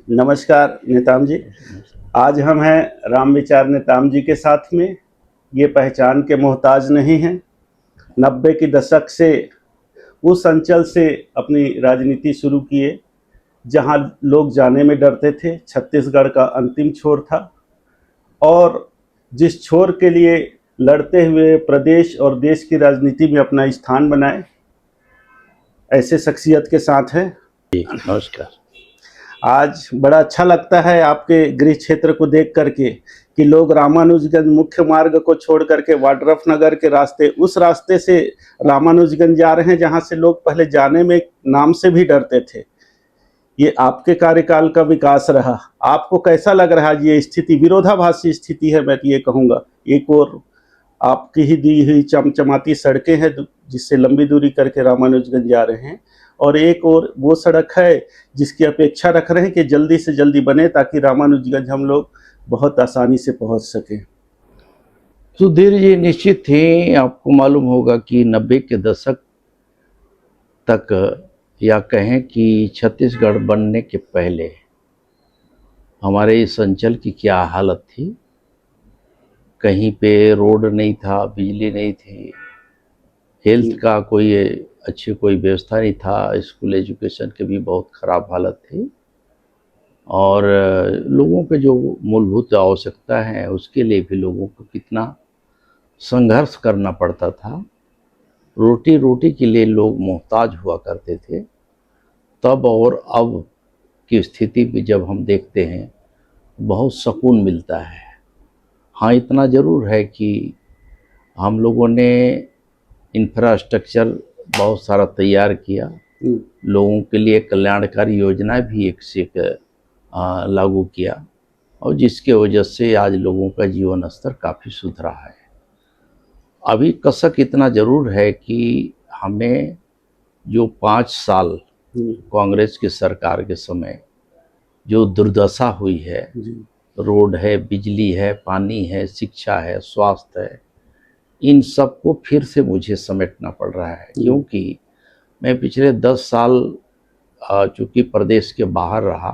नमस्कार नेताम जी। आज हम हैं राम विचार नेताम जी के साथ में। ये पहचान के मोहताज नहीं हैं। 90 के दशक से उस अंचल से अपनी राजनीति शुरू किए जहां लोग जाने में डरते थे। छत्तीसगढ़ का अंतिम छोर था और जिस छोर के लिए लड़ते हुए प्रदेश और देश की राजनीति में अपना स्थान बनाए, ऐसे शख्सियत के साथ हैं। नमस्कार। आज बड़ा अच्छा लगता है आपके गृह क्षेत्र को देख करके कि लोग रामानुजगंज मुख्य मार्ग को छोड़ करके वाड्रफ नगर के रास्ते, उस रास्ते से रामानुजगंज जा रहे हैं जहां से लोग पहले जाने में नाम से भी डरते थे। ये आपके कार्यकाल का विकास रहा। आपको कैसा लग रहा है ये स्थिति? विरोधाभासी स्थिति है, मैं ये कहूँगा। एक और आपकी ही दी हुई चमचमाती सड़कें हैं जिससे लंबी दूरी करके रामानुजगंज जा रहे हैं, और एक और वो सड़क है जिसकी अपेक्षा रख रहे हैं कि जल्दी से जल्दी बने ताकि रामानुजगंज हम लोग बहुत आसानी से पहुंच सकें। सुधीर जी, निश्चित ही आपको मालूम होगा कि 90 के दशक तक, या कहें कि छत्तीसगढ़ बनने के पहले हमारे इस अंचल की क्या हालत थी। कहीं पे रोड नहीं था, बिजली नहीं थी, हेल्थ का कोई व्यवस्था नहीं था, स्कूल एजुकेशन की भी बहुत ख़राब हालत थी, और लोगों के जो मूलभूत आवश्यकता है उसके लिए भी लोगों को कितना संघर्ष करना पड़ता था। रोटी के लिए लोग मोहताज हुआ करते थे। तब और अब की स्थिति भी जब हम देखते हैं बहुत सुकून मिलता है। हाँ, इतना ज़रूर है कि हम लोगों ने इंफ्रास्ट्रक्चर बहुत सारा तैयार किया, लोगों के लिए कल्याणकारी योजना भी एक से एक लागू किया, और जिसके वजह से आज लोगों का जीवन स्तर काफ़ी सुधरा है। अभी कसक इतना ज़रूर है कि हमें जो 5 साल कांग्रेस की सरकार के समय जो दुर्दशा हुई है, रोड है, बिजली है, पानी है, शिक्षा है, स्वास्थ्य है, इन सब को फिर से मुझे समेटना पड़ रहा है। क्योंकि मैं पिछले 10 साल चूँकि प्रदेश के बाहर रहा,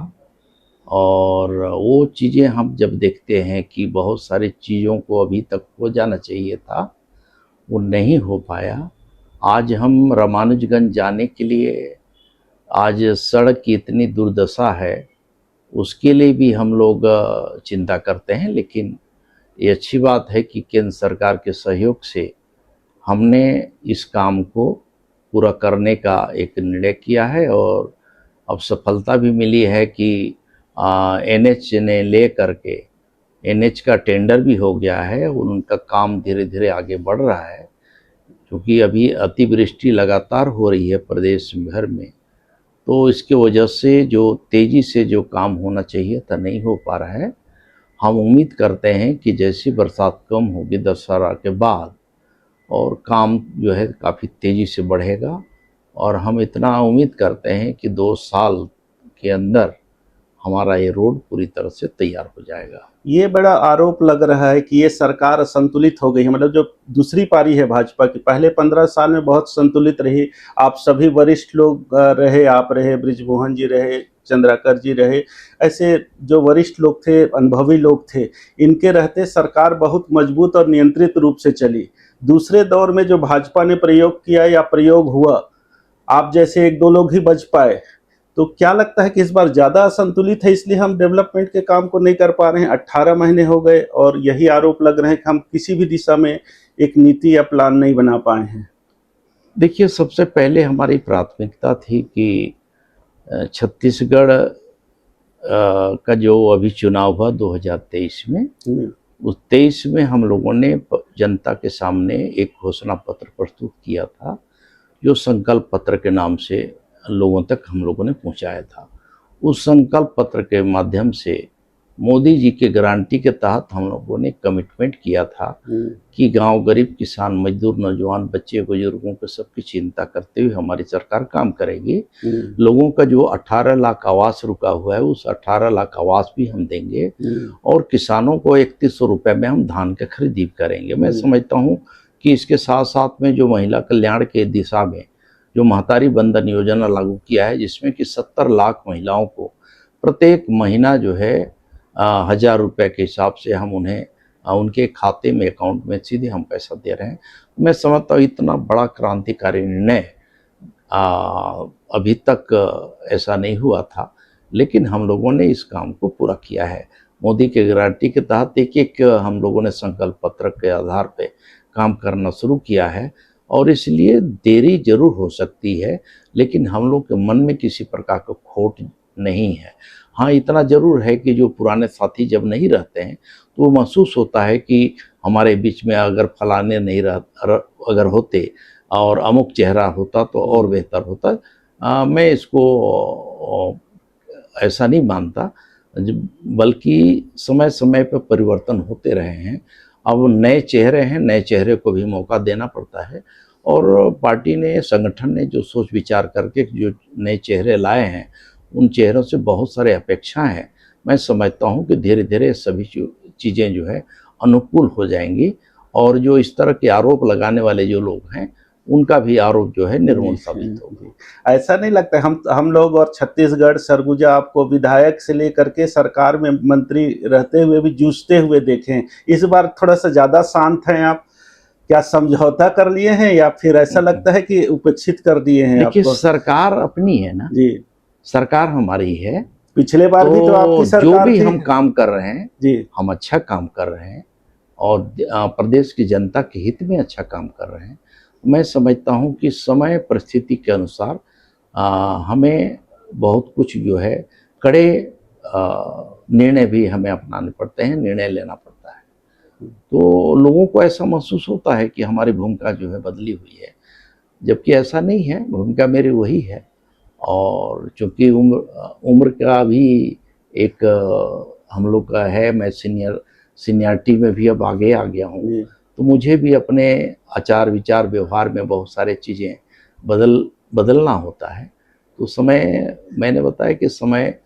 और वो चीज़ें हम जब देखते हैं कि बहुत सारी चीज़ों को अभी तक हो जाना चाहिए था, वो नहीं हो पाया। आज हम रामानुजगंज जाने के लिए, आज सड़क की इतनी दुर्दशा है, उसके लिए भी हम लोग चिंता करते हैं। लेकिन ये अच्छी बात है कि केंद्र सरकार के सहयोग से हमने इस काम को पूरा करने का एक निर्णय किया है, और अब सफलता भी मिली है कि NH ने ले करके NH का टेंडर भी हो गया है, और उनका काम धीरे धीरे आगे बढ़ रहा है। क्योंकि अभी अतिवृष्टि लगातार हो रही है प्रदेश भर में, तो इसके वजह से जो तेज़ी से जो काम होना चाहिए था नहीं हो पा रहा है। हम उम्मीद करते हैं कि जैसी बरसात कम होगी दशहरा के बाद, और काम जो है काफ़ी तेज़ी से बढ़ेगा, और हम इतना उम्मीद करते हैं कि 2 साल के अंदर हमारा ये रोड पूरी तरह से तैयार हो जाएगा। ये बड़ा आरोप लग रहा है कि ये सरकार असंतुलित हो गई है। मतलब जो दूसरी पारी है भाजपा की, पहले 15 साल में बहुत संतुलित रही। आप सभी वरिष्ठ लोग रहे, आप रहे, बृजमोहन जी रहे, चंद्राकर जी रहे, ऐसे जो वरिष्ठ लोग थे, अनुभवी लोग थे, इनके रहते सरकार बहुत मजबूत और नियंत्रित रूप से चली। दूसरे दौर में जो भाजपा ने प्रयोग किया या प्रयोग हुआ, आप जैसे 1-2 लोग ही बच पाए। तो क्या लगता है कि इस बार ज़्यादा असंतुलित है, इसलिए हम डेवलपमेंट के काम को नहीं कर पा रहे हैं? 18 महीने हो गए और यही आरोप लग रहे हैं कि हम किसी भी दिशा में एक नीति या प्लान नहीं बना पाए हैं। देखिए, सबसे पहले हमारी प्राथमिकता थी कि छत्तीसगढ़ का जो अभी चुनाव हुआ 2023 में, उस 23 में हम लोगों ने जनता के सामने एक घोषणा पत्र प्रस्तुत किया था, जो संकल्प पत्र के नाम से लोगों तक हम लोगों ने पहुंचाया था। उस संकल्प पत्र के माध्यम से मोदी जी के गारंटी के तहत हम लोगों ने कमिटमेंट किया था कि गांव, गरीब, किसान, मजदूर, नौजवान, बच्चे, बुजुर्गों को सबकी चिंता करते हुए हमारी सरकार काम करेगी। लोगों का जो 18 लाख आवास रुका हुआ है, उस 18 लाख आवास भी हम देंगे, और किसानों को 3100 रुपये में हम धान की खरीदी करेंगे। मैं समझता हूँ कि इसके साथ साथ में जो महिला कल्याण के दिशा में जो महतारी बंधन योजना लागू किया है, जिसमें कि 70 लाख महिलाओं को प्रत्येक महीना जो है 1000 रुपये के हिसाब से हम उन्हें उनके खाते में, अकाउंट में सीधे हम पैसा दे रहे हैं। मैं समझता हूँ इतना बड़ा क्रांतिकारी निर्णय अभी तक ऐसा नहीं हुआ था, लेकिन हम लोगों ने इस काम को पूरा किया है। मोदी के गारंटी के तहत एक हम लोगों ने संकल्प पत्र के आधार पे काम करना शुरू किया है, और इसलिए देरी जरूर हो सकती है, लेकिन हम लोग के मन में किसी प्रकार का खोट नहीं है। हाँ, इतना ज़रूर है कि जो पुराने साथी जब नहीं रहते हैं तो वो महसूस होता है कि हमारे बीच में अगर फलाने नहीं अगर होते और अमुक चेहरा होता तो और बेहतर होता। मैं इसको ऐसा नहीं मानता, बल्कि समय समय पर परिवर्तन होते रहे हैं। अब नए चेहरे हैं, नए चेहरे को भी मौका देना पड़ता है, और पार्टी ने, संगठन ने जो सोच विचार करके जो नए चेहरे लाए हैं, उन चेहरों से बहुत सारे अपेक्षाएं हैं। मैं समझता हूं कि धीरे धीरे सभी चीज़ें जो है अनुकूल हो जाएंगी, और जो इस तरह के आरोप लगाने वाले जो लोग हैं उनका भी आरोप जो है निर्मूल साबित होगा। ऐसा नहीं लगता हम लोग और छत्तीसगढ़, सरगुजा आपको विधायक से लेकर के सरकार में मंत्री रहते हुए भी जूझते हुए देखें, इस बार थोड़ा सा ज्यादा शांत हैं आप? क्या समझौता कर लिए हैं, या फिर ऐसा लगता है कि उपेक्षित कर दिए हैं? देखिए, आपको सरकार अपनी है ना जी, सरकार हमारी है। पिछले बार भी तो आपकी सरकार जो भी थी। हम काम कर रहे हैं जी, हम अच्छा काम कर रहे हैं, और प्रदेश की जनता के हित में अच्छा काम कर रहे हैं। मैं समझता हूं कि समय परिस्थिति के अनुसार हमें बहुत कुछ जो है कड़े निर्णय भी हमें अपनाने पड़ते हैं, निर्णय लेना पड़ता है। तो लोगों को ऐसा महसूस होता है कि हमारी भूमिका जो है बदली हुई है, जबकि ऐसा नहीं है, भूमिका मेरी वही है। और चूँकि उम्र का भी एक हम लोग का है, मैं सीनियरिटी में भी अब आगे आ गया हूँ, तो मुझे भी अपने आचार विचार व्यवहार में बहुत सारे चीज़ें बदलना होता है। तो समय, मैंने बताया कि समय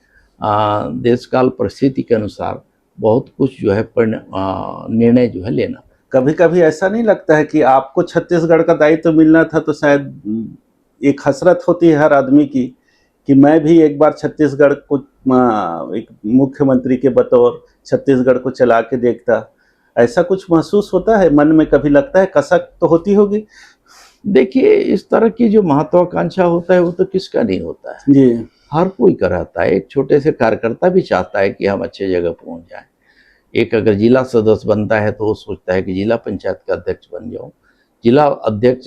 देश काल परिस्थिति के अनुसार बहुत कुछ जो है निर्णय जो है लेना। कभी कभी ऐसा नहीं लगता है कि आपको छत्तीसगढ़ का दायित्व मिलना था, तो शायद एक हसरत होती है हर आदमी की कि मैं भी एक बार छत्तीसगढ़ को एक मुख्यमंत्री के बतौर छत्तीसगढ़ को चला के देखता? ऐसा कुछ महसूस होता है मन में? कभी लगता है, कसक तो होती होगी? देखिए, इस तरह की जो महत्वाकांक्षा होता है वो तो किसका नहीं होता है जी, हर कोई का रहता है। एक छोटे से कार्यकर्ता भी चाहता है कि हम अच्छे जगह पहुंच जाएं। एक अगर जिला सदस्य बनता है तो वो सोचता है कि जिला पंचायत का अध्यक्ष बन जाऊं, जिला अध्यक्ष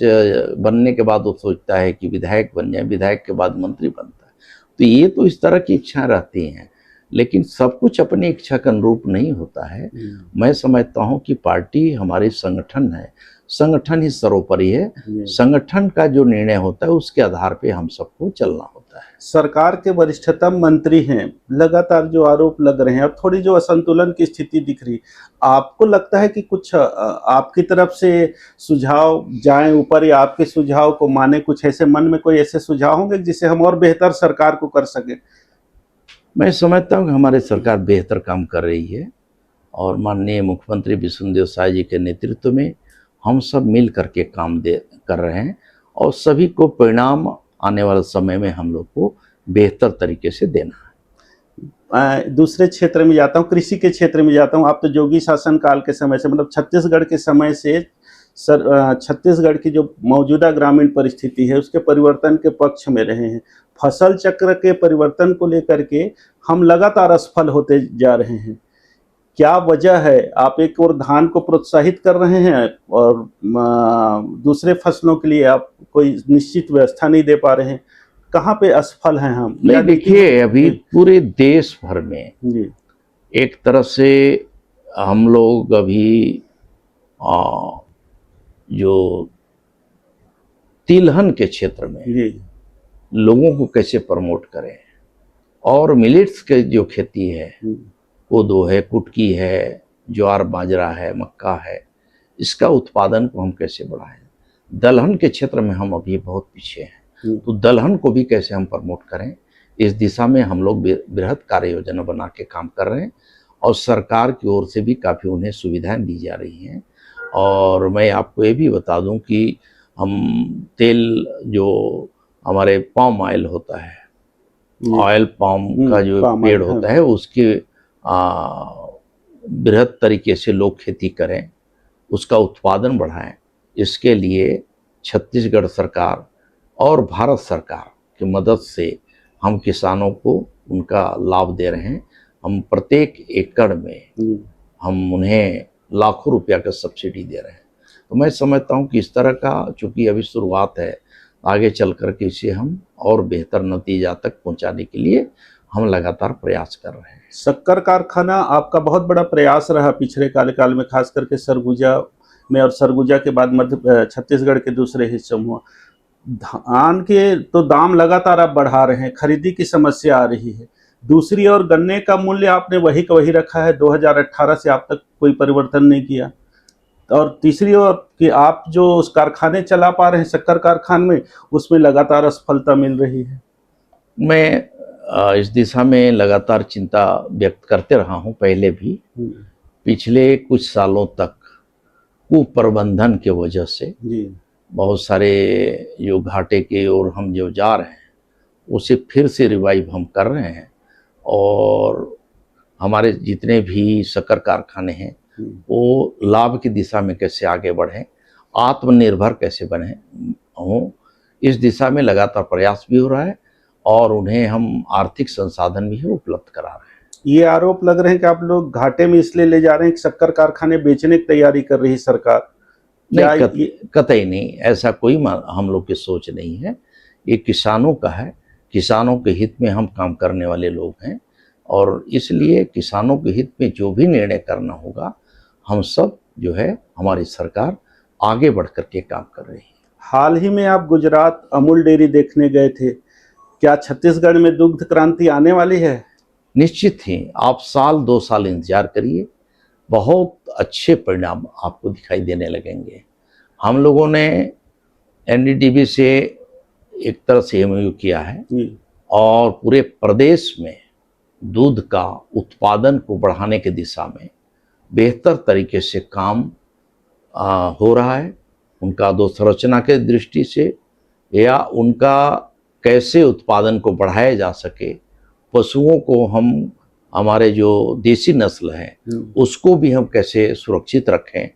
बनने के बाद वो सोचता है कि विधायक बन जाए, विधायक के बाद मंत्री बनता है। तो ये तो इस तरह की इच्छा रहती हैं, लेकिन सब कुछ अपनी इच्छा के अनुरूप नहीं होता है। मैं समझता हूँ कि पार्टी हमारी संगठन है, संगठन ही सर्वोपरि है। संगठन का जो निर्णय होता है उसके आधार पे हम सबको चलना होता है। सरकार के वरिष्ठतम मंत्री हैं, लगातार जो आरोप लग रहे हैं और थोड़ी जो असंतुलन की स्थिति दिख रही, आपको लगता है कि कुछ आपकी तरफ से सुझाव जाएं ऊपर, या आपके सुझाव को माने? कुछ ऐसे मन में कोई ऐसे सुझाव होंगे जिससे हम और बेहतर सरकार को कर सकें? मैं समझता हूँ कि हमारी सरकार बेहतर काम कर रही है, और माननीय मुख्यमंत्री विष्णुदेव साय जी के नेतृत्व में हम सब मिल करके काम कर रहे हैं, और सभी को परिणाम आने वाले समय में हम लोग को बेहतर तरीके से देना है। दूसरे क्षेत्र में जाता हूँ, कृषि के क्षेत्र में जाता हूँ। आप तो जोगी शासन काल के समय से, मतलब छत्तीसगढ़ के समय से छत्तीसगढ़ की जो मौजूदा ग्रामीण परिस्थिति है उसके परिवर्तन के पक्ष में रहे हैं। फसल चक्र के परिवर्तन को लेकर के हम लगातार असफल होते जा रहे हैं। क्या वजह है? आप एक और धान को प्रोत्साहित कर रहे हैं और दूसरे फसलों के लिए आप कोई निश्चित व्यवस्था नहीं दे पा रहे हैं। कहाँ पे असफल हैं हम? नहीं, देखिए, अभी पूरे देश भर में जी एक तरह से हम लोग अभी जो तिलहन के क्षेत्र में जी लोगों को कैसे प्रमोट करें, और मिलेट्स के जो खेती है, कोदो है, कुटकी है, ज्वार बाजरा है, मक्का है, इसका उत्पादन को हम कैसे बढ़ाएं। दलहन के क्षेत्र में हम अभी बहुत पीछे हैं, तो दलहन को भी कैसे हम प्रमोट करें, इस दिशा में हम लोग बृहद कार्य योजना बना के काम कर रहे हैं, और सरकार की ओर से भी काफ़ी उन्हें सुविधाएं दी जा रही हैं। और मैं आपको ये भी बता दूं कि हम तेल, जो हमारे पाम ऑयल होता है, ऑयल पाम का जो पाम पेड़ ऑयल, होता है उसके बृहद तरीके से लोग खेती करें, उसका उत्पादन बढ़ाएं। इसके लिए छत्तीसगढ़ सरकार और भारत सरकार की मदद से हम किसानों को उनका लाभ दे रहे हैं। हम प्रत्येक एकड़ में हम उन्हें लाखों रुपया का सब्सिडी दे रहे हैं। तो मैं समझता हूँ कि इस तरह का, चूँकि अभी शुरुआत है, आगे चल कर के इसे हम और बेहतर नतीजा तक पहुँचाने के लिए हम लगातार प्रयास कर रहे हैं। शक्कर कारखाना आपका बहुत बड़ा प्रयास रहा पिछले काल में, खास करके सरगुजा में, और सरगुजा के बाद मध्य छत्तीसगढ़ के दूसरे हिस्सों में। धान के तो दाम लगातार आप बढ़ा रहे हैं, खरीदी की समस्या आ रही है। दूसरी ओर गन्ने का मूल्य आपने वही का वही रखा है, 2018 से आप तक कोई परिवर्तन नहीं किया। और तीसरी ओर कि आप जो उस कारखाने चला पा रहे हैं शक्कर कारखाने में, उसमें लगातार असफलता मिल रही है। मैं इस दिशा में लगातार चिंता व्यक्त करते रहा हूँ पहले भी। पिछले कुछ सालों तक कुप्रबंधन के वजह से जी, बहुत सारे जो घाटे की ओर हम जो जा रहे हैं उसे फिर से रिवाइव हम कर रहे हैं। और हमारे जितने भी शक्कर कारखाने हैं वो लाभ की दिशा में कैसे आगे बढ़ें, आत्मनिर्भर कैसे बने हों, इस दिशा में लगातार प्रयास भी हो रहा है और उन्हें हम आर्थिक संसाधन भी उपलब्ध करा रहे हैं। ये आरोप लग रहे हैं कि आप लोग घाटे में इसलिए ले जा रहे हैं कि शक्कर कारखाने बेचने की तैयारी कर रही है सरकार। नहीं, कतई नहीं, ऐसा कोई हम लोग की सोच नहीं है। ये किसानों का है, किसानों के हित में हम काम करने वाले लोग हैं और इसलिए किसानों के हित में जो भी निर्णय करना होगा हम सब जो है, हमारी सरकार आगे बढ़ कर के काम कर रही है। हाल ही में आप गुजरात अमूल डेयरी देखने गए थे, क्या छत्तीसगढ़ में दुग्ध क्रांति आने वाली है? निश्चित ही, आप साल 2 साल इंतजार करिए, बहुत अच्छे परिणाम आपको दिखाई देने लगेंगे। हम लोगों ने एनडीडीबी से एक तरह से एमओयू किया है और पूरे प्रदेश में दूध का उत्पादन को बढ़ाने की दिशा में बेहतर तरीके से काम हो रहा है। उनका अधोसंरचना के दृष्टि से या उनका कैसे उत्पादन को बढ़ाया जा सके, पशुओं को हम, हमारे जो देसी नस्ल है उसको भी हम कैसे सुरक्षित रखें,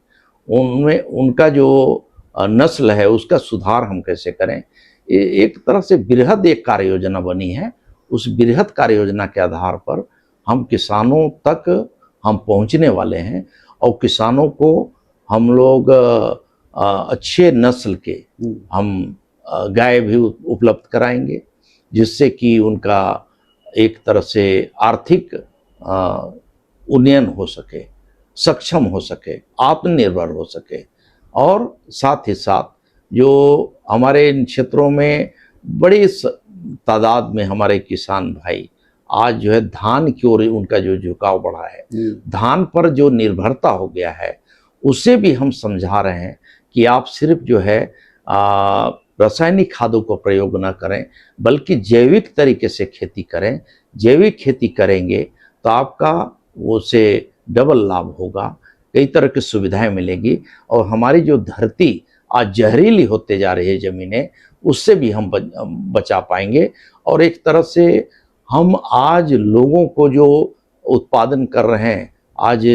उनमें उनका जो नस्ल है उसका सुधार हम कैसे करें, एक तरह से बृहद एक कार्य योजना बनी है। उस बृहद कार्य योजना के आधार पर हम किसानों तक हम पहुंचने वाले हैं और किसानों को हम लोग अच्छे नस्ल के हम गाय भी उपलब्ध कराएंगे, जिससे कि उनका एक तरह से आर्थिक उन्नयन हो सके, सक्षम हो सके, आत्मनिर्भर हो सके। और साथ ही साथ जो हमारे इन क्षेत्रों में बड़ी तादाद में हमारे किसान भाई आज जो है धान की ओर उनका जो झुकाव बढ़ा है, धान पर जो निर्भरता हो गया है, उसे भी हम समझा रहे हैं कि आप सिर्फ जो है रासायनिक खादों को प्रयोग न करें बल्कि जैविक तरीके से खेती करें। जैविक खेती करेंगे तो आपका उससे डबल लाभ होगा, कई तरह की सुविधाएं मिलेंगी और हमारी जो धरती आज जहरीली होते जा रही है ज़मीनें, उससे भी हम बचा पाएंगे। और एक तरह से हम आज लोगों को जो उत्पादन कर रहे हैं, आज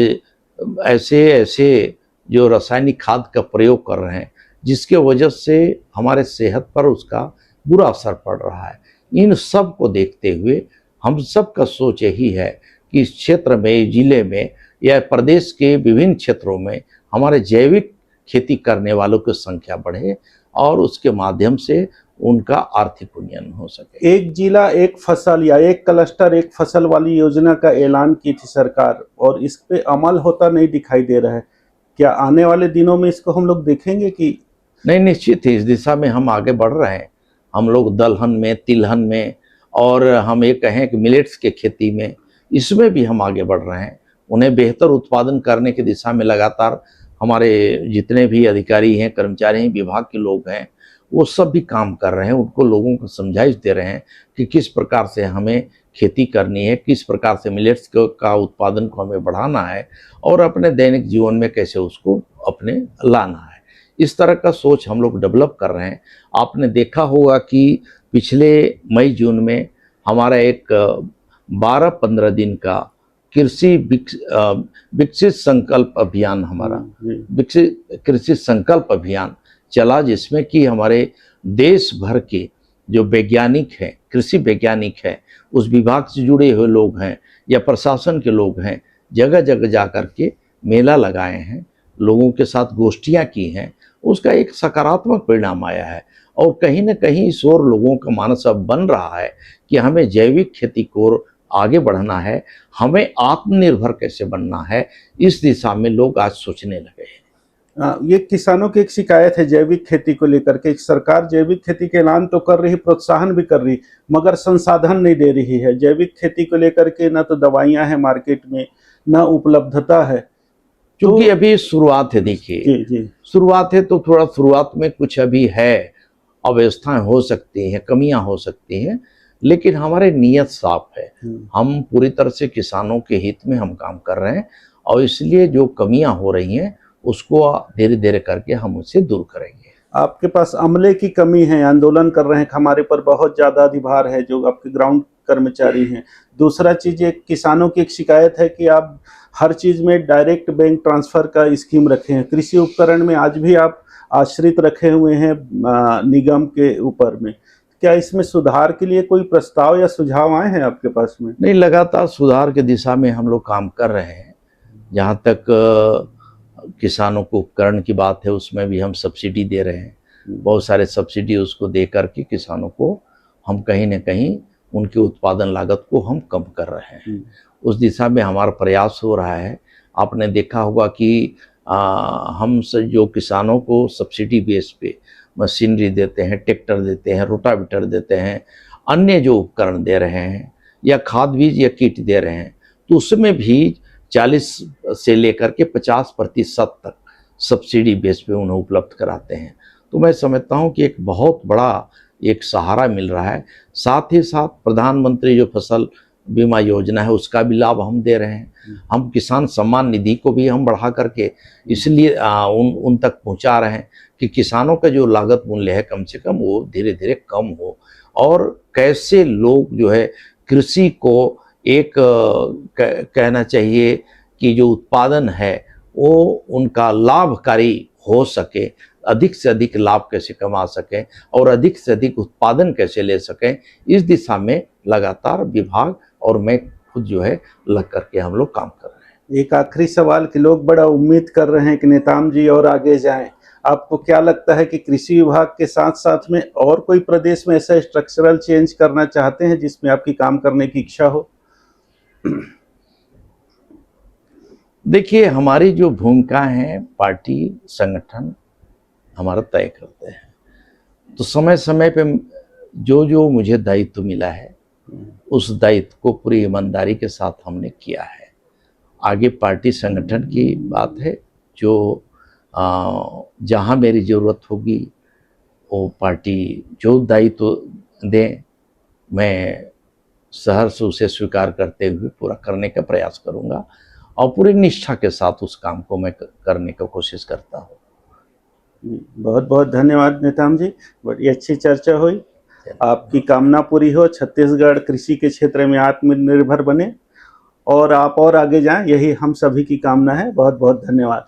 ऐसे ऐसे जो रासायनिक खाद का प्रयोग कर रहे हैं जिसके वजह से हमारे सेहत पर उसका बुरा असर पड़ रहा है। इन सब को देखते हुए हम सब का सोच यही है कि इस क्षेत्र में, जिले में या प्रदेश के विभिन्न क्षेत्रों में हमारे जैविक खेती करने वालों की संख्या बढ़े और उसके माध्यम से उनका आर्थिक उन्नयन हो सके। एक जिला एक फसल या एक क्लस्टर एक फसल वाली योजना का ऐलान की थी सरकार और इस पे अमल होता नहीं दिखाई दे रहा है। क्या आने वाले दिनों में इसको हम लोग देखेंगे कि नहीं? निश्चित ही इस दिशा में हम आगे बढ़ रहे हैं। हम लोग दलहन में, तिलहन में और हम ये कहें कि मिलेट्स के खेती में, इसमें भी हम आगे बढ़ रहे हैं। उन्हें बेहतर उत्पादन करने की दिशा में लगातार हमारे जितने भी अधिकारी हैं, कर्मचारी हैं, विभाग के लोग हैं, वो सब भी काम कर रहे हैं। उनको लोगों को समझाइश दे रहे हैं कि किस प्रकार से हमें खेती करनी है, किस प्रकार से मिलेट्स का उत्पादन को हमें बढ़ाना है और अपने दैनिक जीवन में कैसे उसको अपने लाना है। इस तरह का सोच हम लोग डेवलप कर रहे हैं। आपने देखा होगा कि पिछले मई जून में हमारा एक 12-15 दिन का कृषि विकसित संकल्प अभियान, हमारा विकसित कृषि संकल्प अभियान चला, जिसमें कि हमारे देश भर के जो वैज्ञानिक हैं, कृषि वैज्ञानिक हैं, उस विभाग से जुड़े हुए लोग हैं या प्रशासन के लोग हैं, जगह जगह जा कर के मेला लगाए हैं, लोगों के साथ गोष्ठियां की हैं। उसका एक सकारात्मक परिणाम आया है और कहीं ना कहीं इस ओर लोगों का मानस अब बन रहा है कि हमें जैविक खेती को आगे बढ़ना है, हमें आत्मनिर्भर कैसे बनना है, इस दिशा में लोग आज सोचने लगे हैं। ये किसानों की एक शिकायत है जैविक खेती को लेकर के। सरकार जैविक खेती के ऐलान तो कर रही, प्रोत्साहन भी कर रही, मगर संसाधन नहीं दे रही है। जैविक खेती को लेकर के न तो दवाइयां हैं मार्केट में, न उपलब्धता है। क्योंकि अभी शुरुआत है, देखिए शुरुआत है तो थोड़ा शुरुआत में कुछ अभी है, अव्यवस्थाएं हो सकती हैं, कमियां हो सकती हैं, लेकिन हमारे नियत साफ है। हम पूरी तरह से किसानों के हित में हम काम कर रहे हैं और इसलिए जो कमियां हो रही हैं उसको धीरे धीरे करके हम उसे दूर करेंगे। आपके पास अमले की कमी है, आंदोलन कर रहे हैं, हमारे पर बहुत ज्यादा अधिभार है, जो आपके ग्राउंड कर्मचारी हैं। दूसरा चीज, एक किसानों की एक शिकायत है कि आप हर चीज में डायरेक्ट बैंक ट्रांसफर का स्कीम रखे हैं। कृषि उपकरण में आज भी आप आश्रित रखे हुए हैं निगम के ऊपर में। क्या इसमें सुधार के लिए कोई प्रस्ताव या सुझाव आए हैं आपके पास में? नहीं, लगातार सुधार की दिशा में हम लोग काम कर रहे हैं। जहाँ तक किसानों को उपकरण की बात है, उसमें भी हम सब्सिडी दे रहे हैं। बहुत सारे सब्सिडी उसको दे करके किसानों को हम कहीं ना कहीं उनकी उत्पादन लागत को हम कम कर रहे हैं। उस दिशा में हमारा प्रयास हो रहा है। आपने देखा होगा कि हम जो किसानों को सब्सिडी बेस पे मशीनरी देते हैं, ट्रैक्टर देते हैं, रोटावेटर देते हैं, अन्य जो उपकरण दे रहे हैं या खाद बीज या किट दे रहे हैं, तो उसमें भी 40 से लेकर के 50% तक सब्सिडी बेस पे उन्हें उपलब्ध कराते हैं। तो मैं समझता हूँ कि एक बहुत बड़ा एक सहारा मिल रहा है। साथ ही साथ प्रधानमंत्री जो फसल बीमा योजना है उसका भी लाभ हम दे रहे हैं। हम किसान सम्मान निधि को भी हम बढ़ा करके इसलिए उन तक पहुंचा रहे हैं कि किसानों का जो लागत मूल्य है कम से कम वो धीरे धीरे कम हो, और कैसे लोग जो है कृषि को एक कहना चाहिए कि जो उत्पादन है वो उनका लाभकारी हो सके, अधिक से अधिक लाभ कैसे कमा सकें और अधिक से अधिक उत्पादन कैसे ले सकें, इस दिशा में लगातार विभाग और मैं खुद जो है लग करके हम लोग काम कर रहे हैं। एक आखिरी सवाल कि लोग बड़ा उम्मीद कर रहे हैं कि नेताम जी और आगे जाएं। आपको क्या लगता है कि कृषि विभाग के साथ साथ में और कोई प्रदेश में ऐसा स्ट्रक्चरल चेंज करना चाहते हैं जिसमें आपकी काम करने की इच्छा हो? देखिए, हमारी जो भूमिका है पार्टी संगठन हमारा तय करते हैं, तो समय समय पे जो जो मुझे दायित्व मिला है उस दायित्व को पूरी ईमानदारी के साथ हमने किया है। आगे पार्टी संगठन की बात है, जो जहाँ मेरी ज़रूरत होगी वो पार्टी जो दायित्व दें, मैं सहर्ष उसे स्वीकार करते हुए पूरा करने का प्रयास करूँगा और पूरी निष्ठा के साथ उस काम को मैं करने की कोशिश करता हूँ। बहुत बहुत धन्यवाद नेताम जी, बड़ी अच्छी चर्चा हुई। आपकी कामना पूरी हो, छत्तीसगढ़ कृषि के क्षेत्र में आत्मनिर्भर बने और आप और आगे जाएं, यही हम सभी की कामना है। बहुत बहुत धन्यवाद।